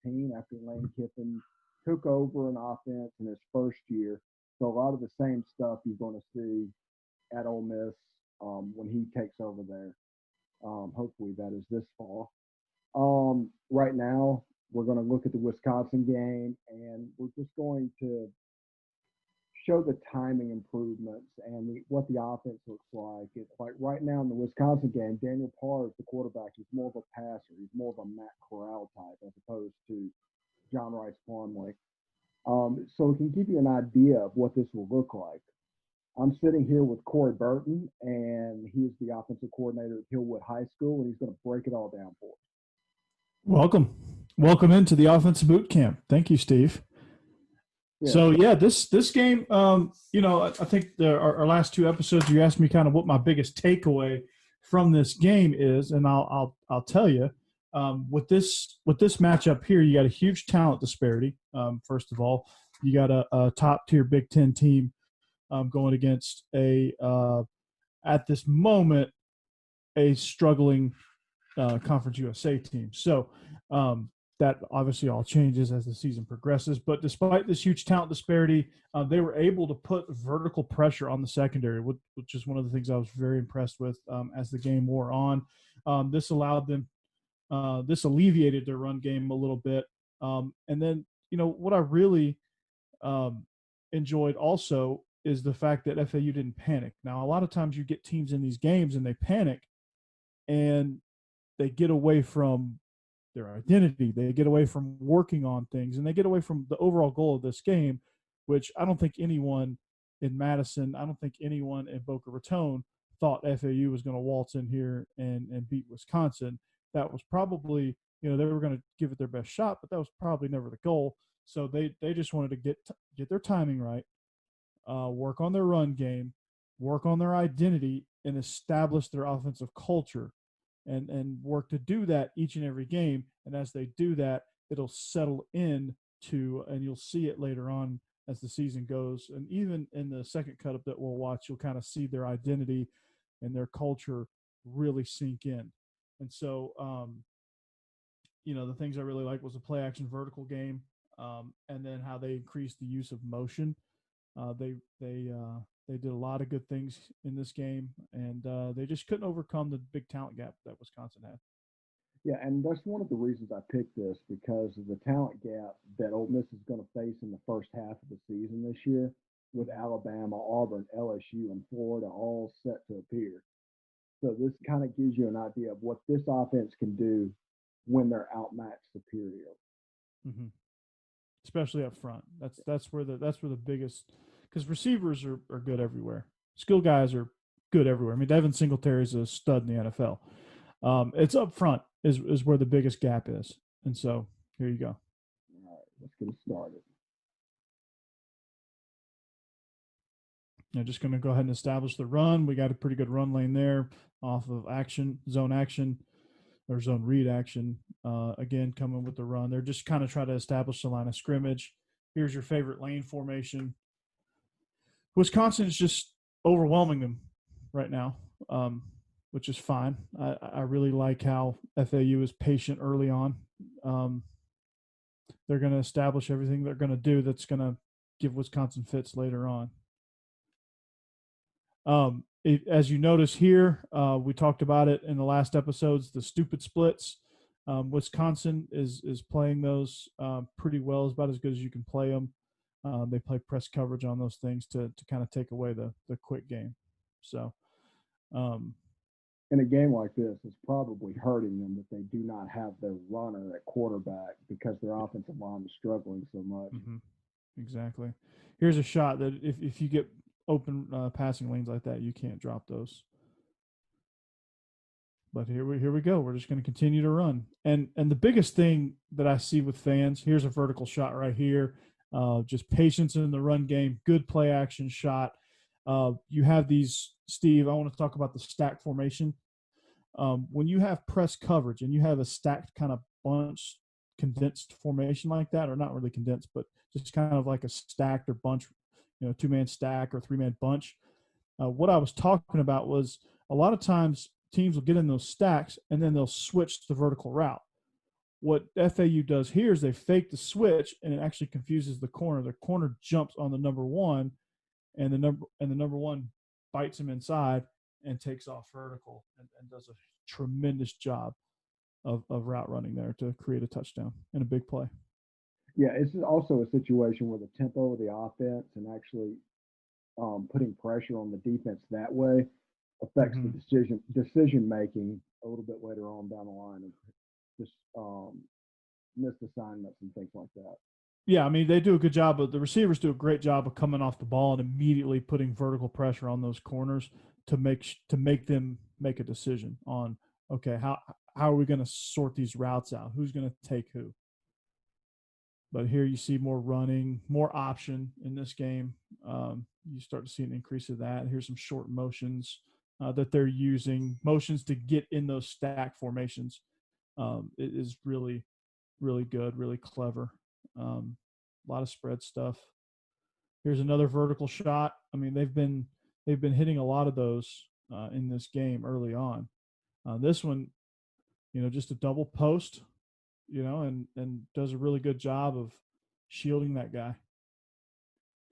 2016 after Lane Kiffin took over an offense in his first year. So a lot of the same stuff you're going to see at Ole Miss when he takes over there. Hopefully that is this fall. Right now, we're going to look at the Wisconsin game, and we're just going to show the timing improvements and what the offense looks like. It's like right now in the Wisconsin game, Daniel Parr is the quarterback. He's more of a passer. He's more of a Matt Corral type as opposed to John Rice Plumlee. So it can give you an idea of what this will look like. I'm sitting here with Corey Burton, and he is the offensive coordinator at Hillwood High School, and he's going to break it all down for us. Welcome into the offensive boot camp. Thank you, Steve. Yeah. So yeah, this game, I think our last two episodes, you asked me kind of what my biggest takeaway from this game is, and I'll tell you, with this matchup here, you got a huge talent disparity. First of all, you got a top tier Big Ten team going against at this moment a struggling Conference USA team. So that obviously all changes as the season progresses. But despite this huge talent disparity, they were able to put vertical pressure on the secondary, which is one of the things I was very impressed with as the game wore on. This allowed them, this alleviated their run game a little bit. And then, what I really enjoyed also is the fact that FAU didn't panic. Now, a lot of times you get teams in these games and they panic and they get away from their identity. They get away from working on things, and they get away from the overall goal of this game, which I don't think anyone in Madison, I don't think anyone in Boca Raton thought FAU was going to waltz in here and beat Wisconsin. That was probably, they were going to give it their best shot, but that was probably never the goal. So they just wanted to get their timing right, work on their run game, work on their identity, and establish their offensive culture. And work to do that each and every game. And as they do that, it'll settle in and you'll see it later on as the season goes. And even in the second cut up that we'll watch, you'll kind of see their identity and their culture really sink in. And so, the things I really liked was the play action vertical game, and then how they increased the use of motion. They did a lot of good things in this game, and they just couldn't overcome the big talent gap that Wisconsin had. Yeah, and that's one of the reasons I picked this, because of the talent gap that Ole Miss is going to face in the first half of the season this year, with Alabama, Auburn, LSU, and Florida all set to appear. So this kind of gives you an idea of what this offense can do when they're outmatched superior. Mm-hmm. Especially up front. That's where the biggest, because receivers are good everywhere. Skill guys are good everywhere. I mean, Devin Singletary's a stud in the NFL. It's up front is where the biggest gap is. And so here you go. All right, let's get it started. I'm just going to go ahead and establish the run. We got a pretty good run lane there off of zone action, or zone read action. Again, coming with the run. They're just kind of trying to establish the line of scrimmage. Here's your favorite lane formation. Wisconsin is just overwhelming them right now, which is fine. I really like how FAU is patient early on. They're going to establish everything they're going to do that's going to give Wisconsin fits later on. As you notice here, we talked about it in the last episodes, the stupid splits. Wisconsin is playing those pretty well, is about as good as you can play them. They play press coverage on those things to kind of take away the quick game. So, in a game like this, it's probably hurting them that they do not have their runner at quarterback because their offensive line is struggling so much. Mm-hmm. Exactly. Here's a shot that if you get open passing lanes like that, you can't drop those. But here we go. We're just going to continue to run. And the biggest thing that I see with fans, here's a vertical shot right here. Just patience in the run game, good play action shot. You have these, Steve, I want to talk about the stack formation. When you have press coverage and you have a stacked kind of bunch, condensed formation like that, or not really condensed, but just kind of like a stacked or bunch, two-man stack or three-man bunch. What I was talking about was a lot of times teams will get in those stacks and then they'll switch to vertical route. What FAU does here is they fake the switch, and it actually confuses the corner. The corner jumps on the number one, and the number one bites him inside and takes off vertical, and does a tremendous job of route running there to create a touchdown and a big play. Yeah, it's also a situation where the tempo of the offense and actually putting pressure on the defense that way affects the Mm-hmm. decision making a little bit later on down the line, and just missed assignments and things like that. Yeah, I mean, they do a good job, but the receivers do a great job of coming off the ball and immediately putting vertical pressure on those corners to make them make a decision on, okay, how are we going to sort these routes out? Who's going to take who? But here you see more running, more option in this game. You start to see an increase of that. Here's some short motions that they're using, motions to get in those stack formations. It is really, really good, really clever. A lot of spread stuff. Here's another vertical shot. I mean, they've been hitting a lot of those in this game early on. This one, just a double post, and does a really good job of shielding that guy.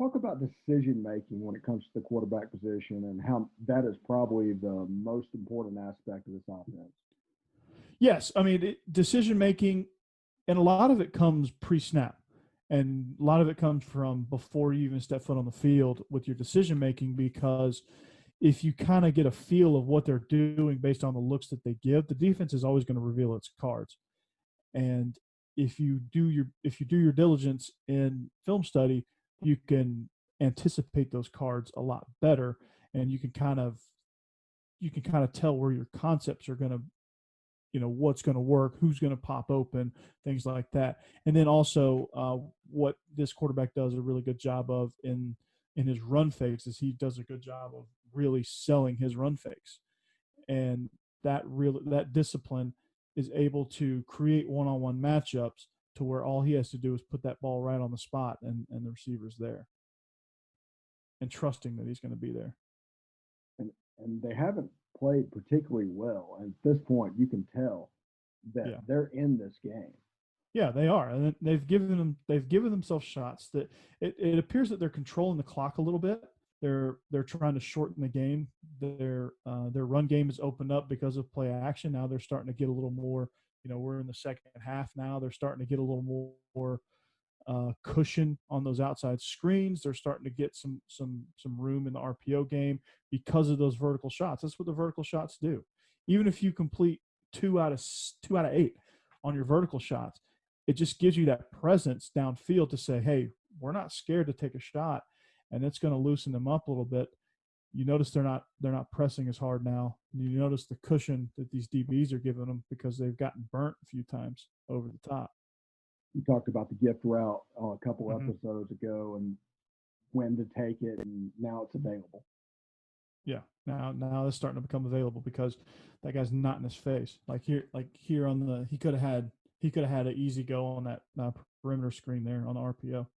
Talk about decision making when it comes to the quarterback position and how that is probably the most important aspect of this offense. Yes, I mean, decision making, and a lot of it comes pre-snap, and a lot of it comes from before you even step foot on the field with your decision making, because if you kind of get a feel of what they're doing based on the looks that they give, the defense is always going to reveal its cards. And if you do your diligence in film study, you can anticipate those cards a lot better, and you can kind of tell where your concepts are going to, what's going to work, who's going to pop open, things like that. And then also what this quarterback does a really good job of in his run fakes is he does a good job of really selling his run fakes, and that discipline is able to create one-on-one matchups to where all he has to do is put that ball right on the spot, and the receiver's there, and trusting that he's going to be there. And they haven't played particularly well. And at this point, you can tell that they're in this game. Yeah, they are, and they've given themselves shots that it appears that they're controlling the clock a little bit. They're trying to shorten the game. Their run game is opened up because of play action. Now they're starting to get a little more. We're in the second half now. They're starting to get a little more cushion on those outside screens. They're starting to get some room in the RPO game because of those vertical shots. That's what the vertical shots do. Even if you complete 2 out of 8 on your vertical shots, it just gives you that presence downfield to say, hey, we're not scared to take a shot, and it's going to loosen them up a little bit. You notice they're not pressing as hard now. You notice the cushion that these DBs are giving them because they've gotten burnt a few times over the top. You talked about the gift route a couple episodes ago and when to take it, and now it's available. Yeah, now it's starting to become available because that guy's not in his face. Like here on the, he could have had an easy go on that perimeter screen there on the RPO.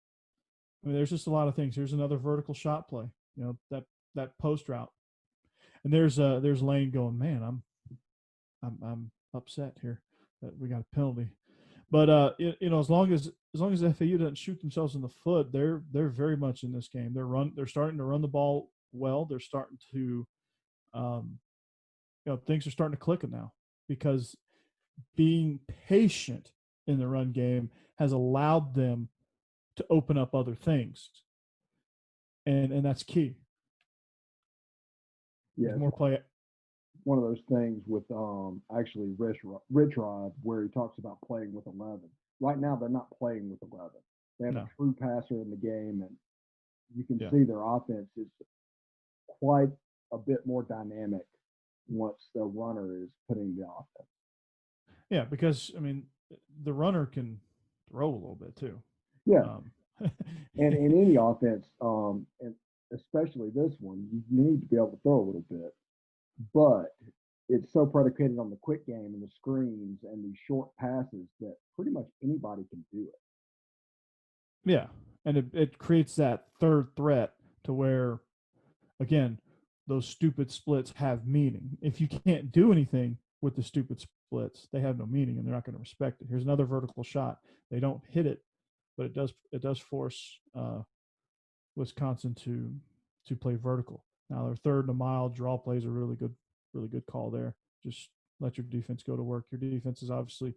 I mean, there's just a lot of things. Here's another vertical shot play. That post route, and there's Lane going, man, I'm upset here that we got a penalty. But as long as FAU doesn't shoot themselves in the foot, they're very much in this game. They're starting to run the ball well. They're starting to, things are starting to click now because being patient in the run game has allowed them to open up other things, and that's key. Yeah, more play. One of those things with actually Rich Rod, where he talks about playing with 11. Right now, they're not playing with 11. They have a true passer in the game, and you can see their offense is quite a bit more dynamic once the runner is putting the offense. Yeah, because I mean, the runner can throw a little bit too. Yeah, and in any offense, and especially this one, you need to be able to throw a little bit. But it's so predicated on the quick game and the screens and these short passes that pretty much anybody can do it. Yeah, and it creates that third threat to where, again, those stupid splits have meaning. If you can't do anything with the stupid splits, they have no meaning and they're not going to respect it. Here's another vertical shot. They don't hit it, but it does force Wisconsin to play vertical. Now their third and a mile draw plays a really good call there. Just let your defense go to work. Your defense is obviously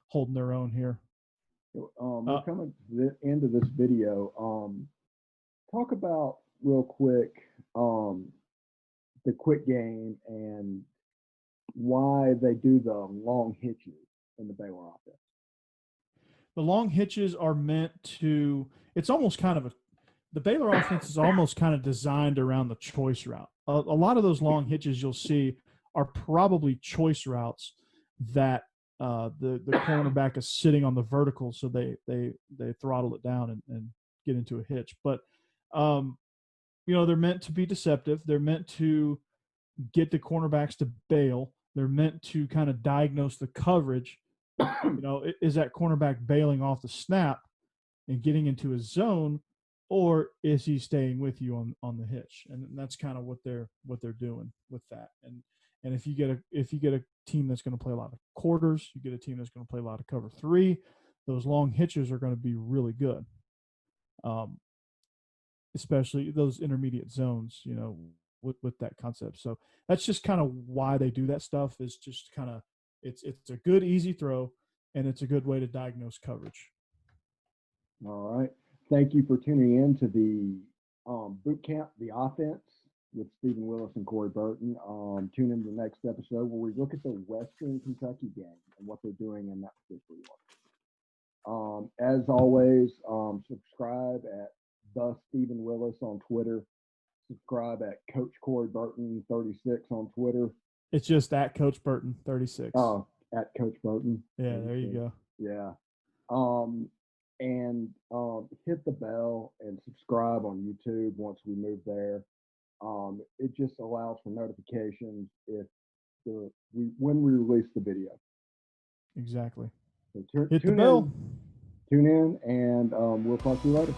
holding their own here. We're coming to the end of this video. Talk about real quick the quick game and why they do the long hitches in the Baylor offense. The long hitches are meant to. It's almost kind of the Baylor offense is almost kind of designed around the choice route. A lot of those long hitches you'll see are probably choice routes that the cornerback is sitting on the vertical, so they throttle it down and get into a hitch. But they're meant to be deceptive. They're meant to get the cornerbacks to bail. They're meant to kind of diagnose the coverage. Is that cornerback bailing off the snap and getting into his zone, or is he staying with you on the hitch? And that's kind of what they're doing with that. And if you get a team that's going to play a lot of quarters, you get a team that's going to play a lot of cover three, those long hitches are going to be really good. Especially those intermediate zones, with that concept. So that's just kind of why they do that stuff, is just kind of it's a good easy throw, and it's a good way to diagnose coverage. All right. Thank you for tuning in to the boot camp, the offense with Stephen Willis and Corey Burton. Tune in to the next episode where we look at the Western Kentucky game and what they're doing in that particular one. As always, subscribe at the Stephen Willis on Twitter. Subscribe at Coach Corey Burton 36 on Twitter. It's just at Coach Burton 36. Oh, at Coach Burton. Yeah, 36. There you go. Yeah. And hit the bell and subscribe on YouTube once we move there. It just allows for notifications when we release the video. Exactly. So hit the bell. Tune in, and we'll talk to you later.